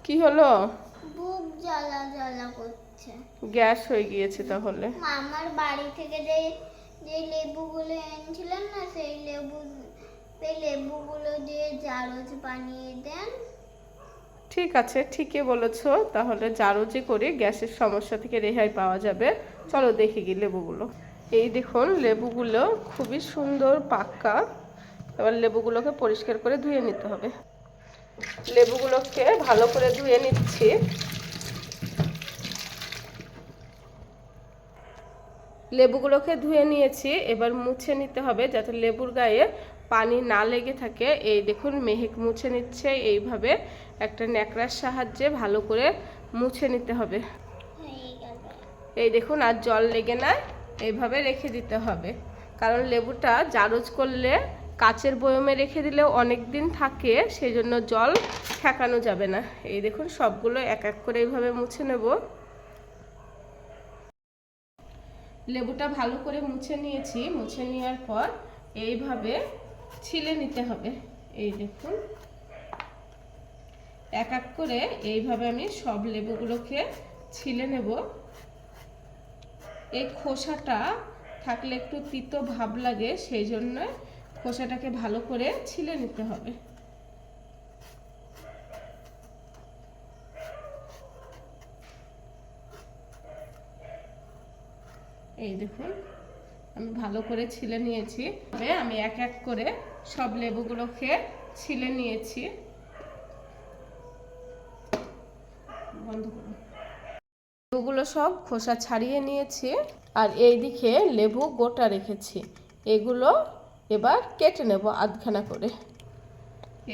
কি হলো? বুক জ্বালা জ্বালা করছে। গ্যাস হয়ে গিয়েছে তাহলে। আমার বাড়ি থেকে যে যে লেবুগুলো এনেছিলেন না, সেই লেবুগুলো দিয়ে জারজ বানিয়ে দেন। ঠিক আছে, ঠিকই বলেছো। তাহলে জারজে করে গ্যাসের সমস্যা থেকে রেহাই পাওয়া যাবে। চলো দেখে গিয়ে লেবুগুলো। এই দেখুন লেবুগুলো খুবই সুন্দর পাকা। এবার লেবুগুলোকে পরিষ্কার করে ধুয়ে নিতে হবে। লেবুগুলোকে ভালো করে ধুয়ে নিচ্ছি। লেবুগুলোকে ধুয়ে নিয়েছি, এবার মুছে নিতে হবে যাতে লেবুর গায়ে পানি না লেগে থাকে। এই দেখুন মেহেক মুছে নিচ্ছে এইভাবে একটা ন্যাকড়ার সাহায্যে ভালো করে মুছে নিতে হবে। এই দেখুন আর জল লেগে না, এইভাবে রেখে দিতে হবে। কারণ লেবুটা জারজ করলে কাচের বয়মে রেখে দিলেও অনেক দিন থাকে, সেই জন্য জল ঠেকানো যাবে না। এই দেখুন সবগুলো এক এক করে এইভাবে মুছে নেব। লেবুটা ভালো করে মুছে নিয়েছি। মুছে নেওয়ার পর এইভাবে ছিলে নিতে হবে। এই দেখুন এক এক করে এইভাবে আমি সব লেবুগুলোকে ছিলে নেব। এই খোসাটা থাকলে একটু তিতো ভাব লাগে, সেই জন্য খোসাটাকে ভালো করে ছিলে নিতে হবে। এই দেখুন আমি ভালো করে ছিলে নিয়েছি। আমি এক এক করে সব লেবুগুলোকে ছিলে নিয়েছি। বন্ধ করুন। লেবুগুলো সব খোসা ছাড়িয়ে নিয়েছি, আর এই দিকে লেবু গোটা রেখেছি। এগুলো এবার কেটে নেব আধখানা করে।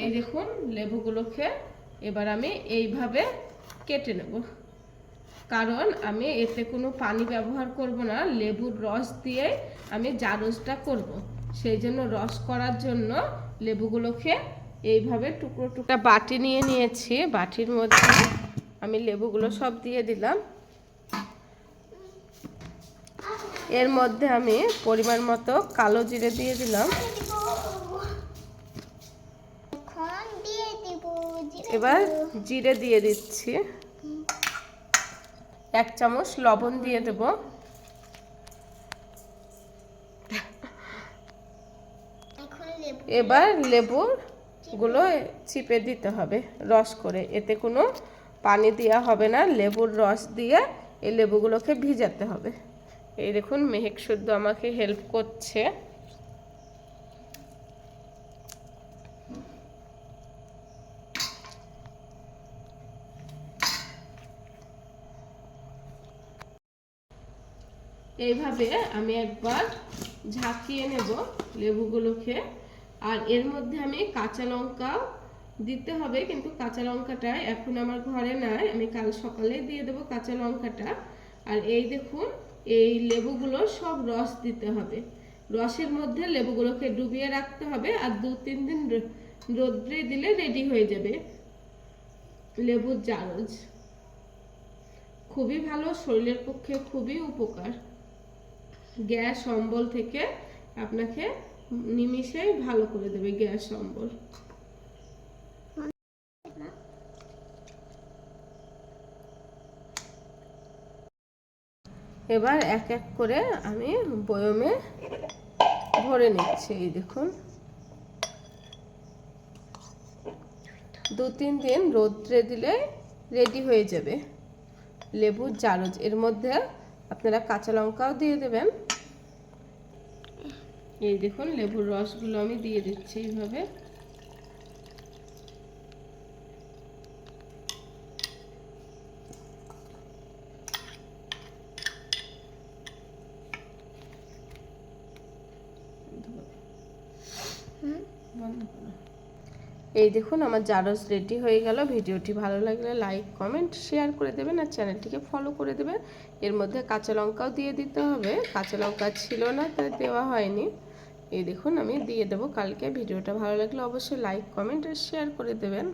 এই দেখুন লেবুগুলোকে এবার আমি এইভাবে কেটে নেব। কারণ আমি এতে কোনো পানি ব্যবহার করব না, লেবুর রস দিয়ে আমি জারজটা করব। সেই জন্য রস করার জন্য লেবুগুলোকে এইভাবে টুকরো টুকরো বাটি নিয়ে নিয়েছি। বাটির মধ্যে আমি লেবুগুলো সব দিয়ে দিলাম। এর মধ্যে আমি পরিমাণ মতো কালো জিরে দিয়ে দিলাম। এবার জিরে দিয়ে দিচ্ছি। 1 চামচ লবণ দিয়ে দেব। এবার লেবুগুলো চিপে দিতে হবে রস করে। এতে কোনো পানি দেওয়া হবে না, লেবুর রস দিয়ে এই লেবুগুলোকে ভিজাতে হবে। এই দেখুন মেহেক শুদ্ধ আমাকে হেল্প করছে। এইভাবে আমি একবার ঝাঁকিয়ে নেব লেবুগুলোকে। আর এর মধ্যে আমি কাঁচা লঙ্কা দিতে হবে, কিন্তু কাঁচা লঙ্কাটা এখন আমার ঘরে নাই, আমি কাল সকালে দিয়ে দেবো কাঁচা লঙ্কাটা। আর এই দেখুন এই লেবুগুলো সব রস দিতে হবে। রসের মধ্যে লেবুগুলোকে ডুবিয়ে রাখতে হবে, আর 2-3 দিন রোদ্রে দিলে রেডি হয়ে যাবে লেবুর জারজ। খুবই ভালো, শরীরের পক্ষে খুবই উপকার। গ্যাস অম্বল থেকে আপনাকে নিমিষেই ভালো করে দেবে গ্যাস অম্বল। এবার এক এক করে আমি বয়মে ভরে নিচ্ছি। এই দেখুন 2-3 দিন রোদ্রে দিলে রেডি হয়ে যাবে লেবুর জারজ। এর মধ্যে আপনারা কাঁচা লঙ্কাও দিয়ে দেবেন। এই দেখুন লেবুর রসগুলো আমি দিয়ে দিচ্ছি এইভাবে। এই দেখুন আমার জারজ রেডি হয়ে গেল। ভিডিওটি ভালো লাগলে লাইক কমেন্ট শেয়ার করে দেবেন, আর চ্যানেলটিকে ফলো করে দেবেন। এর মধ্যে কাঁচা লঙ্কাও দিয়ে দিতে হবে, কাঁচা লঙ্কা ছিল না তাই দেওয়া হয়নি। এই দেখুন আমি দিয়ে দেবো কালকে। ভিডিওটা ভালো লাগলে অবশ্যই লাইক কমেন্ট আর শেয়ার করে দেবেন।